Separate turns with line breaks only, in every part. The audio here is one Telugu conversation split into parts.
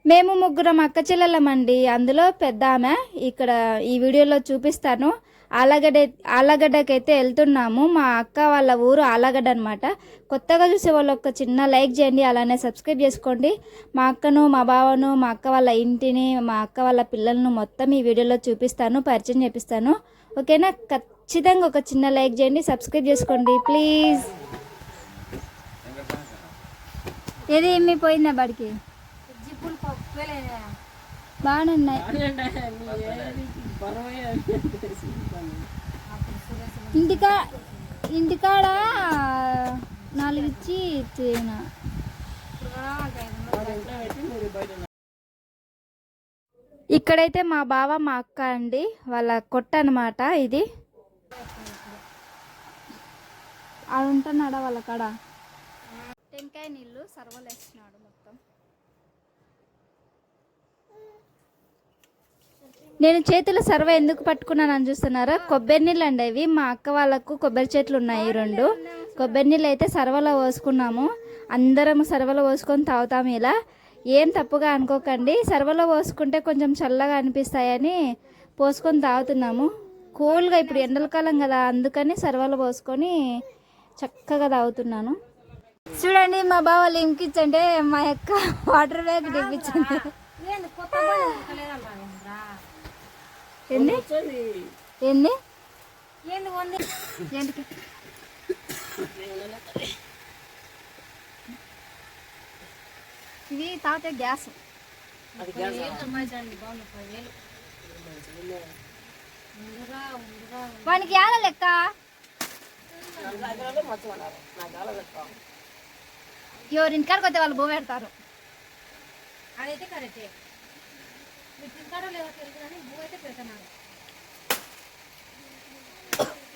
మేము ముగ్గురం అక్క చెల్లెలమండి. అందులో పెద్ద ఆమె ఇక్కడ ఈ వీడియోలో చూపిస్తాను. ఆలగడ్డకైతే వెళ్తున్నాము. మా అక్క వాళ్ళ ఊరు ఆలగడ్డ అనమాట. కొత్తగా చూసే వాళ్ళు ఒక చిన్న లైక్ చేయండి, అలానే సబ్స్క్రైబ్ చేసుకోండి. మా అక్కను, మా బావను, మా అక్క వాళ్ళ ఇంటిని, మా అక్క వాళ్ళ పిల్లలను మొత్తం ఈ వీడియోలో చూపిస్తాను, పరిచయం చేపిస్తాను. ఓకేనా? ఖచ్చితంగా ఒక చిన్న లైక్ చేయండి, సబ్స్క్రైబ్ చేసుకోండి ప్లీజ్. ఏది ఏమి పోయిందా బడికి? బాగున్నాయి. ఇంటికాడ 4 ఇచ్చి ఇక్కడైతే మా బావ మా అక్క అండి, వాళ్ళ కొట్ట అనమాట ఇది. అది ఉంటున్నాడా వాళ్ళ కాడ టెంకాయ నీళ్ళు సర్వలు వేస్తున్నాడు మొత్తం. నేను చేతుల సర్వ ఎందుకు పట్టుకున్నానని చూస్తున్నారా? కొబ్బరి నీళ్ళు అండి అవి. మా అక్క వాళ్ళకు కొబ్బరి చెట్లు ఉన్నాయి 2. కొబ్బరి నీళ్ళు అయితే సర్వలో పోసుకున్నాము. అందరం సర్వలో పోసుకొని తాగుతాము. ఇలా ఏం తప్పుగా అనుకోకండి. సర్వలో పోసుకుంటే కొంచెం చల్లగా అనిపిస్తాయని పోసుకొని తాగుతున్నాము. కూల్గా ఇప్పుడు ఎండల కాలం కదా, అందుకని సర్వలో పోసుకొని చక్కగా తాగుతున్నాను. చూడండి, మా బావ లింకిచ్ అంటే మా యొక్క వాటర్ బ్యాగ్ తెప్పించండి. ఎన్ని ఇవి తాగితే గ్యాస్. వానికి ఎలా లెక్క? ఎవరింటికాడికి వస్తే వాళ్ళు బో పెడతారు. అదైతే కరెక్టే.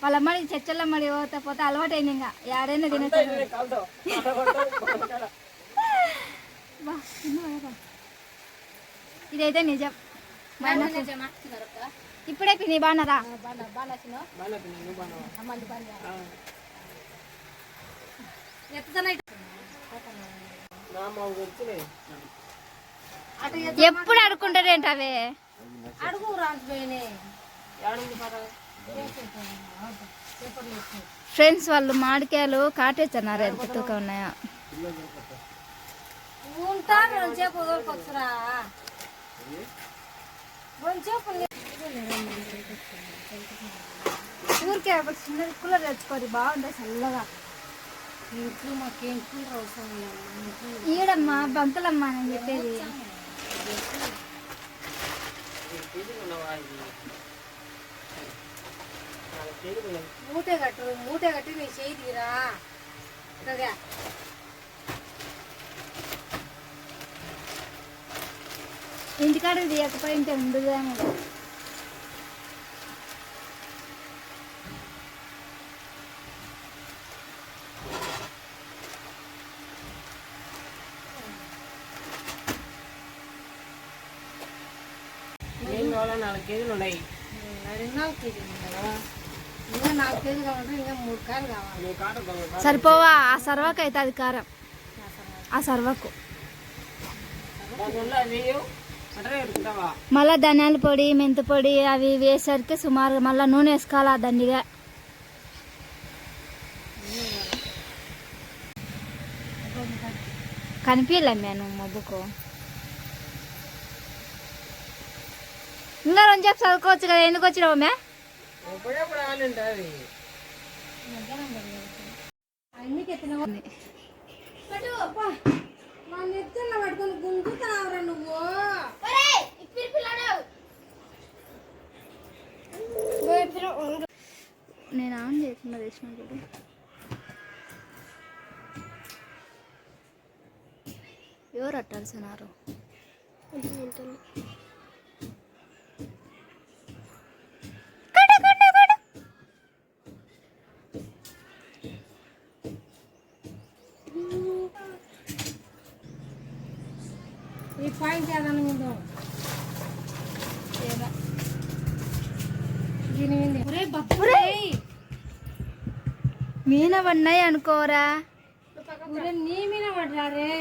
వాళ్ళ అమ్మడికి చచ్చల్లమ్మడి పోతే అలవాటు అయింది. ఇంకా ఏడైనా తినేస్తారు. ఇదైతే నిజం. ఇప్పుడే పిని బాగున్నారా? ఎప్పుడు అడుక్కుంటారేంటి అవే? ఫ్రెండ్స్, వాళ్ళు మామిడికాయలు కాటేస్తున్నారు. ఎంత తూకం ఉన్నాయో. ఊరికే చిన్న కూలర్ తెచ్చుకోరు, బాగుంటాయి చల్లగా. ఈడమ్మా బంకులమ్మా అని చెప్పేది. మూటే కట్టి నీ చేయి తీరా. ఇంటికాడ తీయకపోయింటే ఉండదేమో. సరిపోవా? ఆ సర్వకు అయితే అది కారం. ఆ సర్వకు మళ్ళా ధనియాల పొడి, మెంతి పొడి అవి వేసరికి సుమారు మళ్ళీ నూనె వేసుకోవాలి దండిగా. కనిపించలే నువ్వు మబ్బుకు. ఇంకా 2 చెప్పు చదువుకోవచ్చు కదా, ఎందుకు వచ్చినావు మే? నేను ఆన్ చేయకుండా తెచ్చిన చూడు. ఎవరు అట్టాల్సినారు? మీన పడినాయి అనుకోరా. నీ మీన పడ్డారే.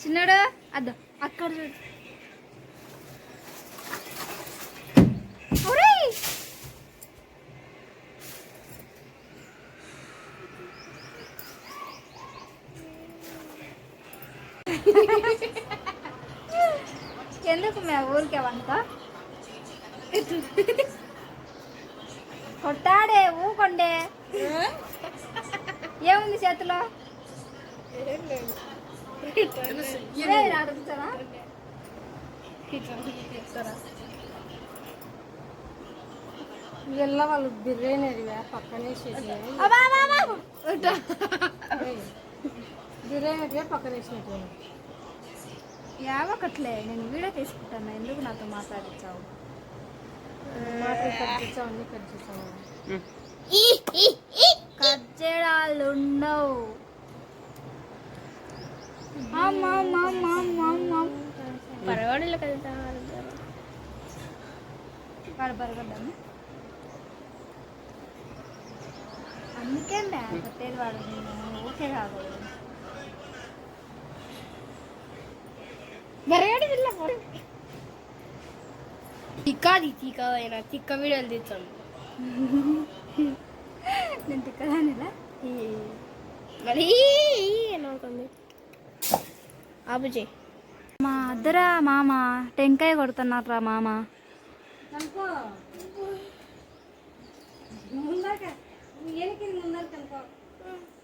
చిన్నడు అద్దు అక్కడ చూడు. ఎందుకు మేము ఊరికే వంట కొట్టాడే ఊకొండే ఏముంది చేతిలో అడుగుతారా
వీళ్ళ వాళ్ళు బిర్యానీ పక్కనే బిర్యానీ పక్కనేసినట్టు
యావకట్లే నేను వీడియో తీసుకుంటాను. ఎందుకు నాతో మాట్లాడించావు? కట్ చేయడాలు ఉండవు.
పరవాడలో కదా
బరగడ్డాము. అందుకే కొట్టేది వాడు. ఓకే కాదు
బరగడి పిల్ల తిక్కదైనా తిక్క వీడియోలు తెచ్చాను.
నేను తిక్కదానిలా
మరి ఏమవుతుంది ఆబుజీ
మా అద్దర మామ టెంకాయ కొడుతున్నారా మామ.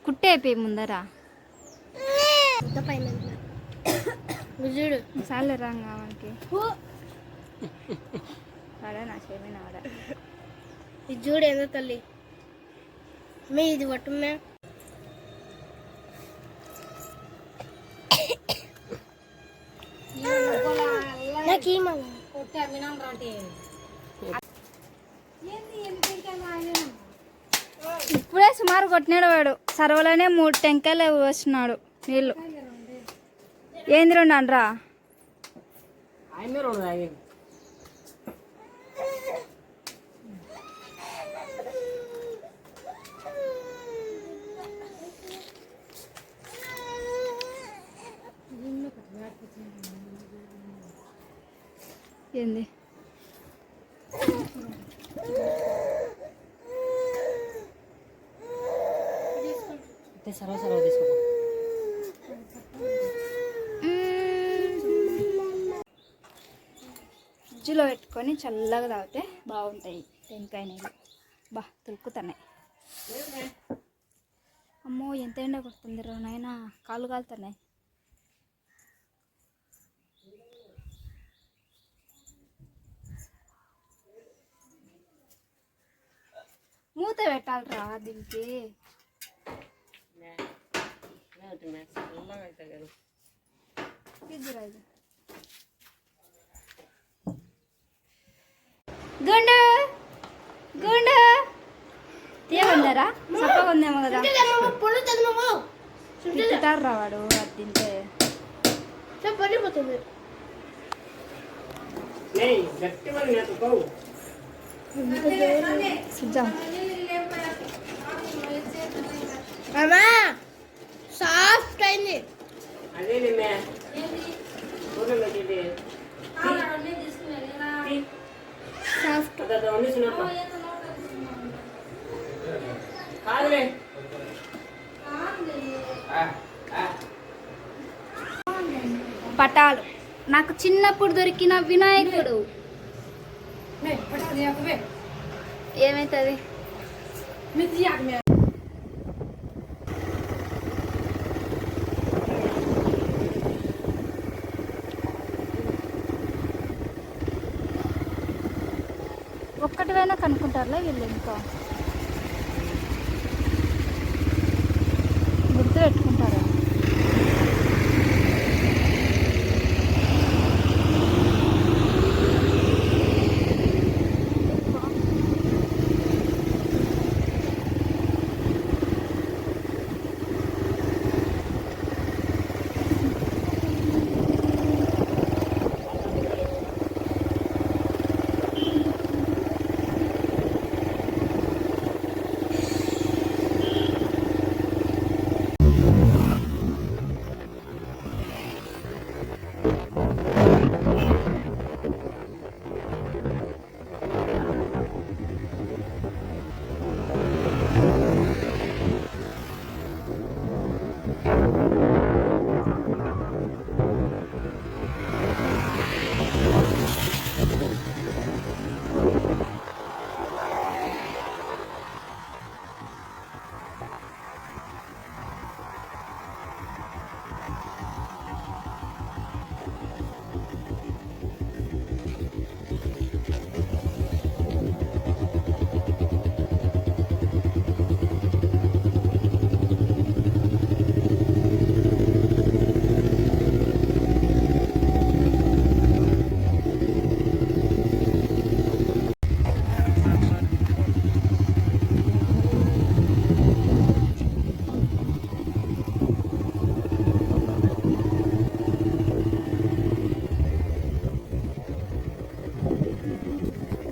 కుట్టేపి ముందరా
చూడు
సార్లు రాంగా మనకి అడా నా చేయమైన ఆడ
ఇది చూడు ఏదో తల్లి మే ఇది పట్టుమే
ఇప్పుడే సుమారు కొట్టినాడు వాడు. సర్వలోనే 3 టెంకాయలు వచ్చినాడు నీళ్ళు. ఏంది 2 అనరా? ఏంది
సర్వ తీసుకో.
ఫ్రిడ్జ్లో పెట్టుకొని చల్లగా తాగితే బాగుంటాయి టెంకాయ నీళ్ళు. బా తులుకుతున్నాయి. అమ్మో ఎంత ఎండ కొడుతుంది రో నాయనా, కాళ్ళు కాలుతున్నాయి. మూత పెట్టాలరా దీనికి. గుండు గుండు తీయకుందరా చప్పగా ఉందేమో కదా. తింటారు రా వాడు అది తింటే.
సాఫ్ట్ అయింది.
పటాలు నాకు చిన్నప్పుడు దొరికిన వినాయకుడు. ఏమైతుంది? ఒక్కటివైనా కనుక్కుంటారులే వీళ్ళు. ఇంకా గుర్తు పెట్టుకుంటారా?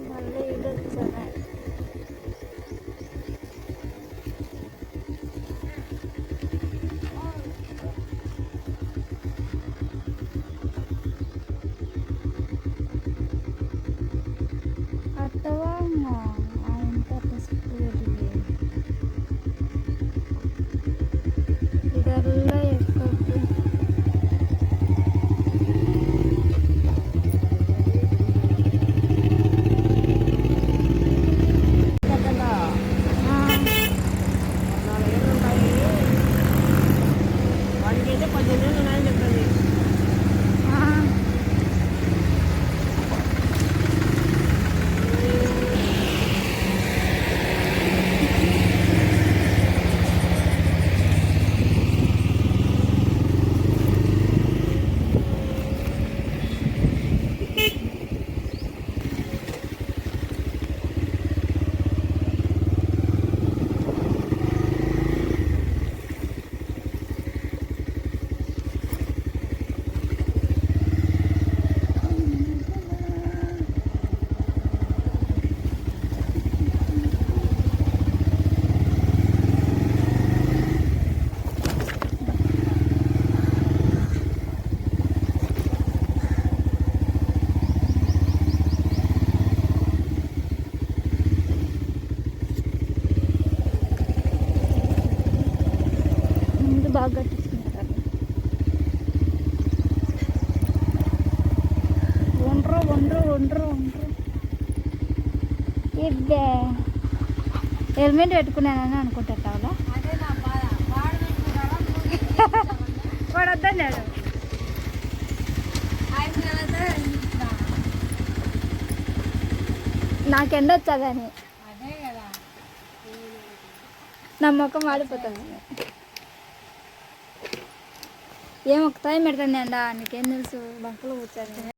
మళ్ళీ ఇది వచ్చాను. అత్తవా ఇంత ಇದೆಲ್ಲ ಎಕ್ಕೊಟ್ಟು
వాడికైతే 18 ఉన్నాయని చెప్తుంది.
ముందు బాగా కట్టించుకుంటారు. ఒండ్రు ఇద్దే హెల్మెట్ పెట్టుకున్నానని అనుకుంటావులా. వాడు వద్దన్నాడు. నాకెండ వచ్చదని నా ముఖం వాడిపోతుంది. ఏం ఒక టైం పెడతాను అండా, నీకేం తెలుసు బంకులు కూర్చొని.